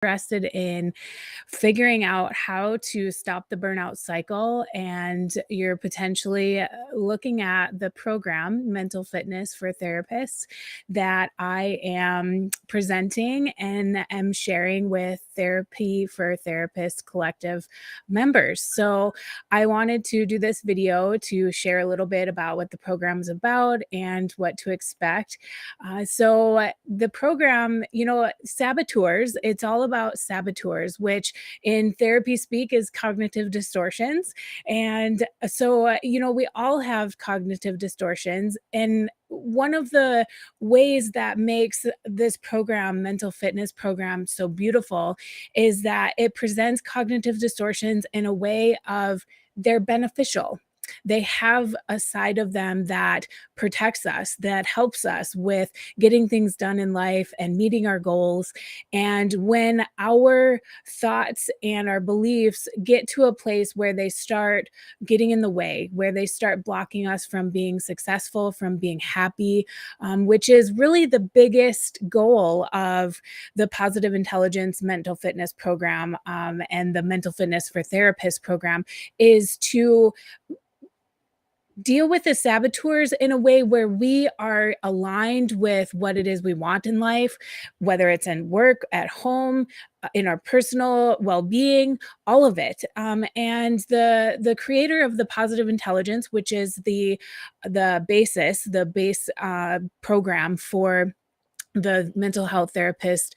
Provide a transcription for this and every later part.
interested in figuring out how to stop the burnout cycle, and you're potentially looking at the program Mental Fitness for Therapists that I am presenting and am sharing with Therapy for Therapists Collective members. So I wanted to do this video to share a little bit about what the program is about and what to expect. So the program, saboteurs, it's all about saboteurs, which in therapy speak is cognitive distortions. And we all have cognitive distortions. And one of the ways that makes this program, mental fitness program, so beautiful is that it presents cognitive distortions in a way of they're beneficial. They have a side of them that protects us, that helps us with getting things done in life and meeting our goals. And when our thoughts and our beliefs get to a place where they start getting in the way, where they start blocking us from being successful, from being happy, which is really the biggest goal of the Positive Intelligence Mental Fitness Program, and the Mental Fitness for Therapists program, is to deal with the saboteurs in a way where we are aligned with what it is we want in life, whether it's in work, at home, in our personal well-being, all of it. And the creator of the Positive Intelligence, which is the base program for the mental health therapist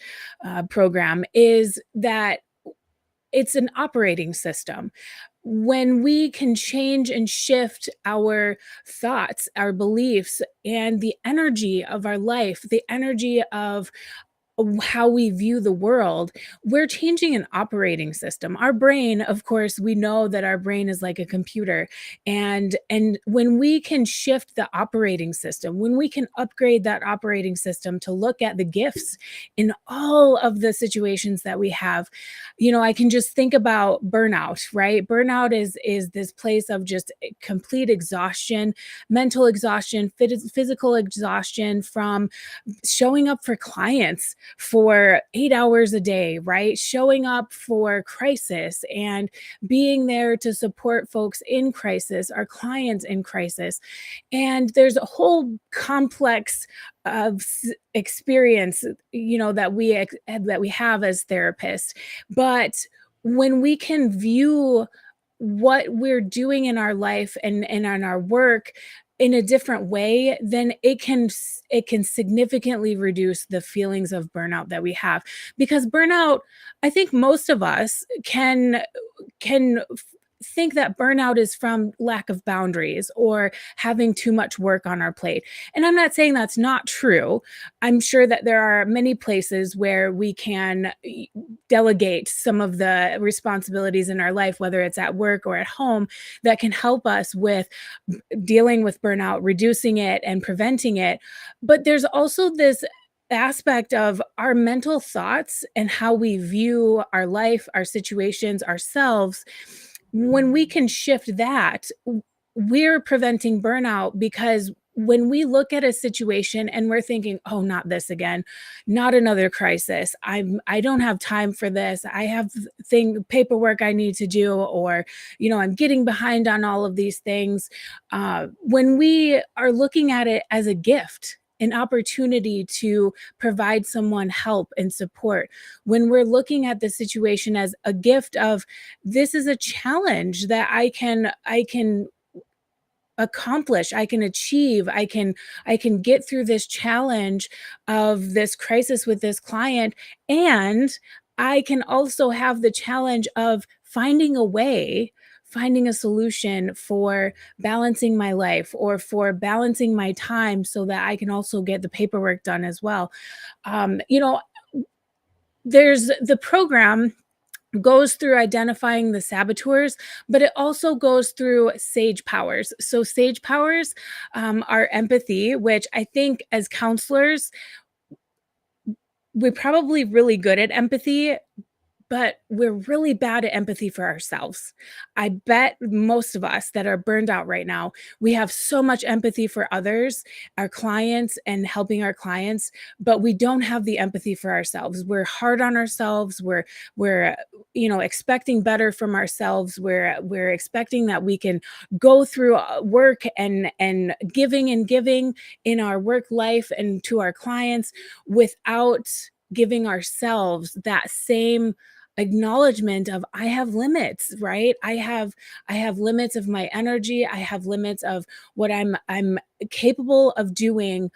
program, is that it's an operating system. When we can change and shift our thoughts, our beliefs, and the energy of our life, the energy of how we view the world, we're changing an operating system. Our brain, of course, we know that our brain is like a computer. And when we can shift the operating system, when we can upgrade that operating system to look at the gifts in all of the situations that we have, I can just think about burnout, right? Burnout is this place of just complete exhaustion, mental exhaustion, physical exhaustion from showing up for clients for 8 hours a day, right? Showing up for crisis and being there to support folks in crisis, our clients in crisis. And there's a whole complex of experience, that we have as therapists. But when we can view what we're doing in our life and in our work in a different way, then it can significantly reduce the feelings of burnout that we have. Because burnout, I think most of us can think that burnout is from lack of boundaries or having too much work on our plate. And I'm not saying that's not true. I'm sure that there are many places where we can delegate some of the responsibilities in our life, whether it's at work or at home, that can help us with dealing with burnout, reducing it, and preventing it. But there's also this aspect of our mental thoughts and how we view our life, our situations, ourselves. When we can shift that, we're preventing burnout, because when we look at a situation and we're thinking, oh, not this again, not another crisis, I don't have time for this, I have paperwork I need to do, or I'm getting behind on all of these things. When we are looking at it as a gift, an opportunity to provide someone help and support, when we're looking at the situation as a gift of, this is a challenge that I can accomplish, I can achieve, I can get through this challenge of this crisis with this client, and I can also have the challenge of finding a way, finding a solution for balancing my life or for balancing my time so that I can also get the paperwork done as well. um, you know there's the program goes through identifying the saboteurs, but it also goes through sage powers. So sage powers are empathy, which I think as counselors, we're probably really good at empathy, but we're really bad at empathy for ourselves. I bet most of us that are burned out right now, we have so much empathy for others, our clients, and helping our clients, but we don't have the empathy for ourselves. We're hard on ourselves. We're expecting better from ourselves. We're expecting that we can go through work and giving in our work life and to our clients without giving ourselves that same acknowledgement of I have limits, right? I have limits of my energy. I have limits of what I'm capable of doing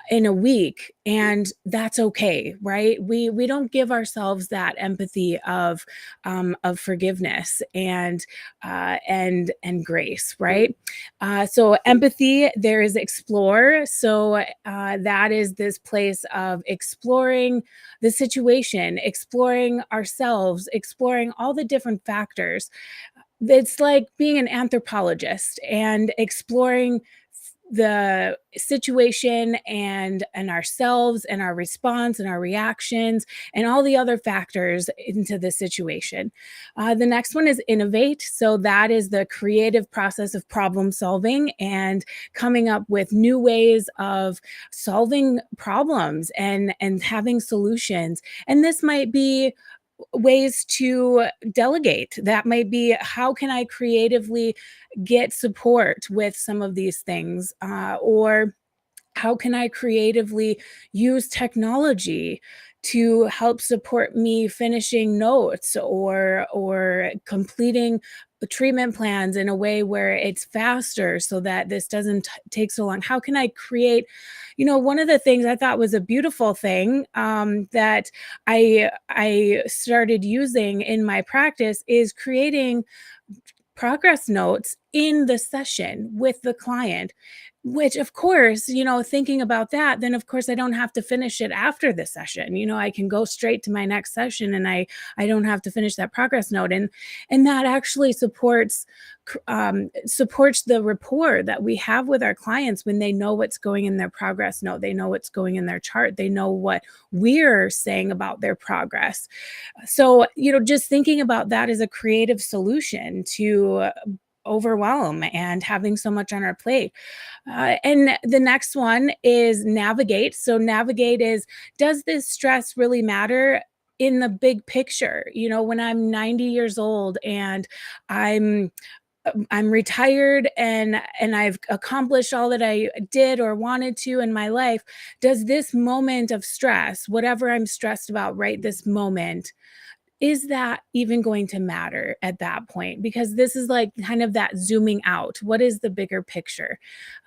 in a week, and that's okay, right? We don't give ourselves that empathy of forgiveness and grace, right? So empathy, there is explore. So that is this place of exploring the situation, exploring ourselves, exploring all the different factors. It's like being an anthropologist and exploring the situation and ourselves and our response and our reactions and all the other factors into the situation. The next one is innovate. So that is the creative process of problem solving and coming up with new ways of solving problems and having solutions. And this might be ways to delegate. That might be how can I creatively get support with some of these things, or how can I creatively use technology to help support me finishing notes or completing treatment plans in a way where it's faster so that this doesn't take so long? How can I create, one of the things I thought was a beautiful thing, that I started using in my practice is creating progress notes in the session with the client, which of course, thinking about that, then of course I don't have to finish it after the session. I can go straight to my next session and I don't have to finish that progress note. And that actually supports the rapport that we have with our clients when they know what's going in their progress note. They know what's going in their chart. They know what we're saying about their progress. So, just thinking about that as a creative solution to overwhelm and having so much on our plate. And the next one is navigate. So, navigate is, does this stress really matter in the big picture? When I'm 90 years old and I'm I'm retired and I've accomplished all that I did or wanted to in my life, does this moment of stress, whatever I'm stressed about right this moment, is that even going to matter at that point? Because this is like kind of that zooming out. What is the bigger picture?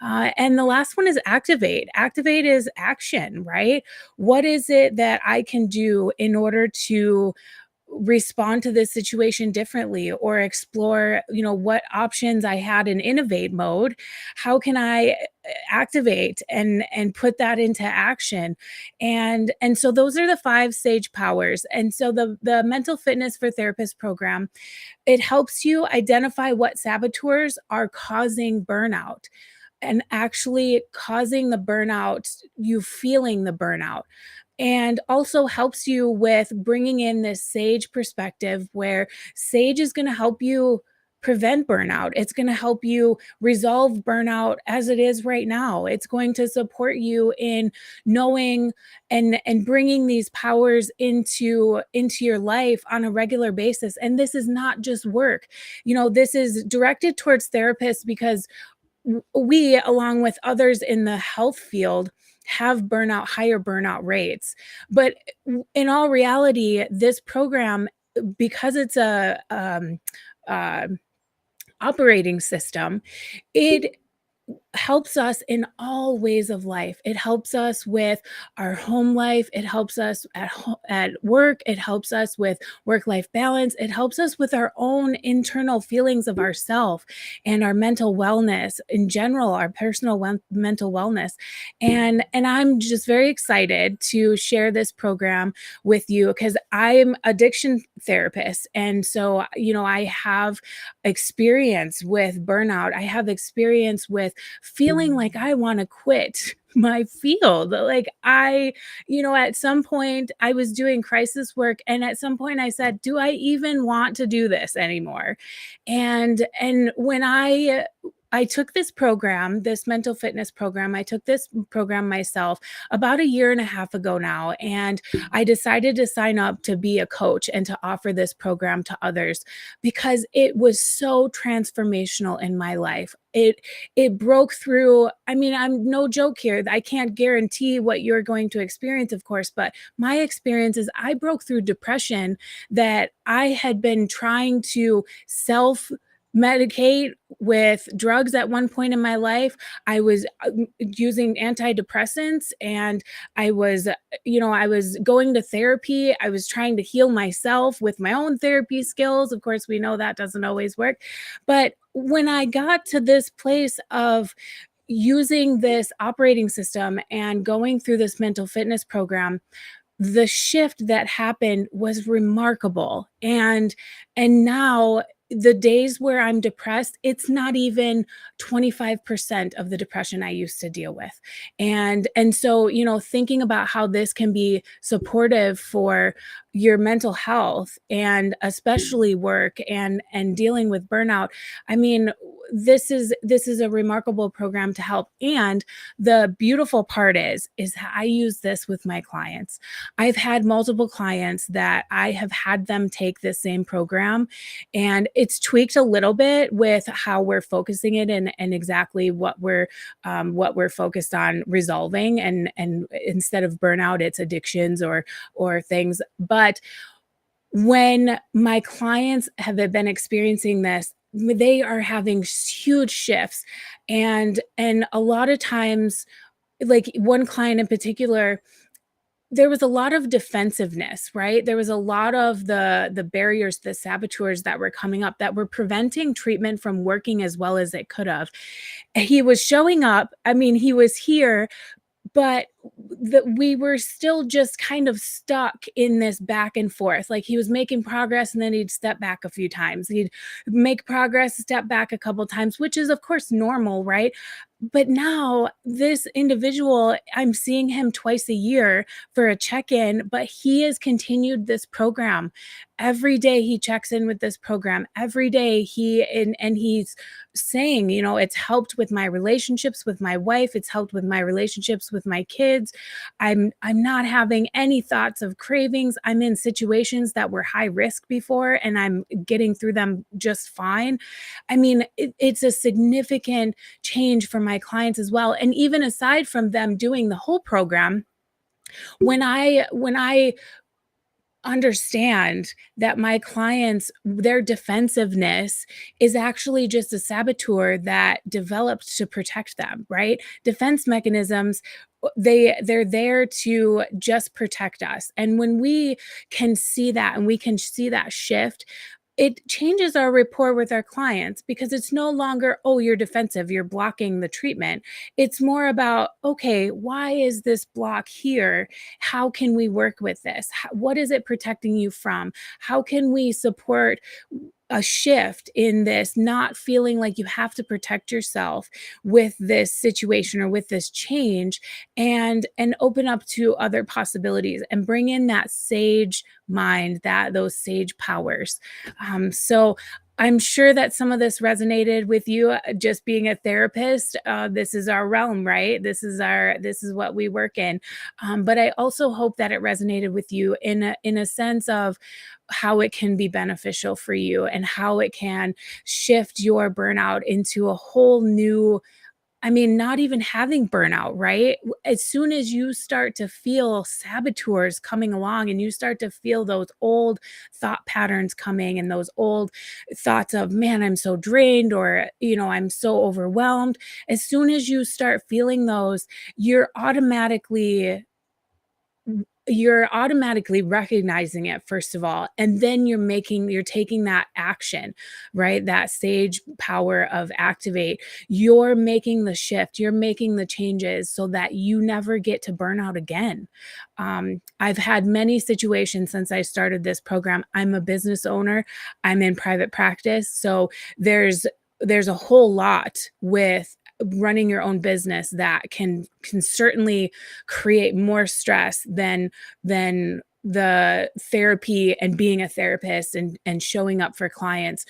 And the last one is activate. Activate is action, right? What is it that I can do in order to respond to this situation differently or explore what options I had in innovate mode? How can I activate and put that into action? And so those are the five sage powers. And so the mental fitness for therapists program, it helps you identify what saboteurs are causing burnout and actually causing the burnout, you feeling the burnout, and also helps you with bringing in this sage perspective where sage is going to help you prevent burnout. It's going to help you resolve burnout as it is right now. It's going to support you in knowing and bringing these powers into your life on a regular basis. And this is not just work. This is directed towards therapists because we, along with others in the health field, have higher burnout rates. But in all reality, this program, because it's a uh, operating system, it helps us in all ways of life. It helps us with our home life. It helps us at work. It helps us with work-life balance. It helps us with our own internal feelings of ourself and our mental wellness in general, our personal mental wellness. And I'm just very excited to share this program with you because I'm addiction therapist. And so, I have experience with burnout. I have experience with feeling like I want to quit my field. Like at some point I was doing crisis work, and at some point I said, "Do I even want to do this anymore?" And when I took this program, this mental fitness program. I took this program myself about a year and a half ago now, and I decided to sign up to be a coach and to offer this program to others because it was so transformational in my life. It broke through. I mean, I'm no joke here. I can't guarantee what you're going to experience, of course, but my experience is I broke through depression that I had been trying to self medicate with drugs at one point in my life. I was using antidepressants, and I was going to therapy. I was trying to heal myself with my own therapy skills. Of course, we know that doesn't always work. But when I got to this place of using this operating system and going through this mental fitness program, the shift that happened was remarkable. And now the days where I'm depressed, it's not even 25% of the depression I used to deal with. And so, thinking about how this can be supportive for your mental health, and especially work and dealing with burnout. I mean, this is a remarkable program to help. And the beautiful part is I use this with my clients. I've had multiple clients that I have had them take this same program, and it's tweaked a little bit with how we're focusing it, and exactly what we're focused on resolving. And instead of burnout, it's addictions or things. But when my clients have been experiencing this, they are having huge shifts. And a lot of times, like one client in particular, there was a lot of defensiveness, right? There was a lot of the barriers, the saboteurs that were coming up that were preventing treatment from working as well as it could have. He was showing up. I mean, he was here, but we were still just kind of stuck in this back and forth. Like, he was making progress, and then he'd step back a few times. He'd make progress, step back a couple times, which is of course normal, right? But now this individual, I'm seeing him twice a year for a check-in, but he has continued this program. Every day he checks in with this program. Every day and he's saying, it's helped with my relationships with my wife, it's helped with my relationships with my kids. I'm not having any thoughts of cravings. I'm in situations that were high risk before, and I'm getting through them just fine. I mean, it's a significant change for my clients as well. And even aside from them doing the whole program, when I understand that my clients, their defensiveness is actually just a saboteur that developed to protect them, right? Defense mechanisms, they're there to just protect us. And when we can see that, and we can see that shift, it changes our rapport with our clients, because it's no longer, oh, you're defensive, you're blocking the treatment. It's more about, okay, why is this block here? How can we work with this? What is it protecting you from? How can we support a shift in this, not feeling like you have to protect yourself with this situation or with this change, and open up to other possibilities and bring in that sage mind, that those sage powers. So I'm sure that some of this resonated with you. Just being a therapist, this is our realm, right? This is what we work in. But I also hope that it resonated with you in a sense of how it can be beneficial for you, and how it can shift your burnout into a whole new. I mean, not even having burnout, right? As soon as you start to feel saboteurs coming along, and you start to feel those old thought patterns coming, and those old thoughts of, man, I'm so drained, or, I'm so overwhelmed. As soon as you start feeling those, you're automatically you're automatically recognizing it, first of all, and then you're taking that action, right? That sage power of activate. You're making the shift, you're making the changes so that you never get to burnout again. I've had many situations since I started this program. I'm a business owner, I'm in private practice, so there's a whole lot with running your own business that can certainly create more stress than the therapy and being a therapist and showing up for clients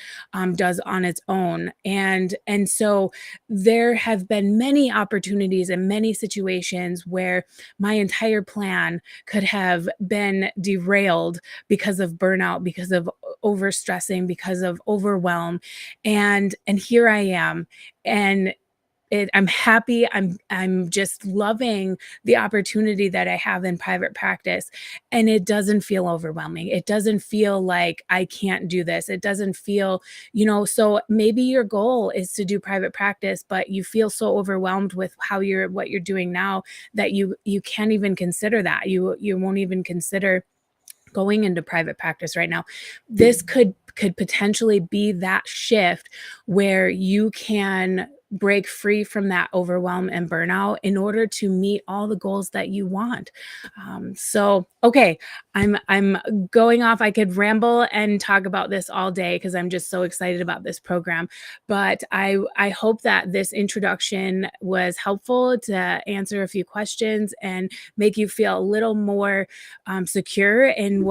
does on its own. And so there have been many opportunities and many situations where my entire plan could have been derailed because of burnout, because of overstressing, because of overwhelm. And here I am. And I'm happy. I'm just loving the opportunity that I have in private practice, and it doesn't feel overwhelming. It doesn't feel like I can't do this. It doesn't feel, so maybe your goal is to do private practice, but you feel so overwhelmed with what you're doing now that you can't even consider that. You won't even consider going into private practice right now. This could potentially be that shift where you can break free from that overwhelm and burnout in order to meet all the goals that you want. So okay, I'm going off. I could ramble and talk about this all day because I'm just so excited about this program. But I hope that this introduction was helpful to answer a few questions and make you feel a little more secure in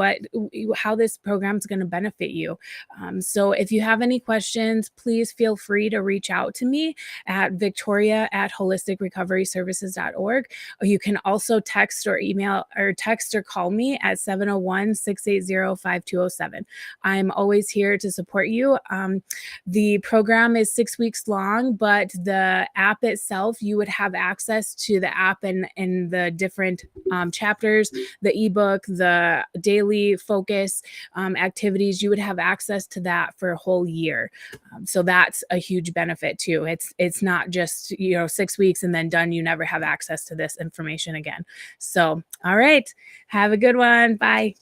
how this program is going to benefit you. So if you have any questions, please feel free to reach out to me at victoria@holisticrecoveryservices.org. Or you can also text or call me at 701-680-5207. I'm always here to support you. The program is 6 weeks long, but the app itself, you would have access to the app and the different chapters, the ebook, the daily focus activities. You would have access to that for a whole year. So that's a huge benefit too. It's not just 6 weeks and then done. You never have access to this information again. So all right, have a good one. Bye.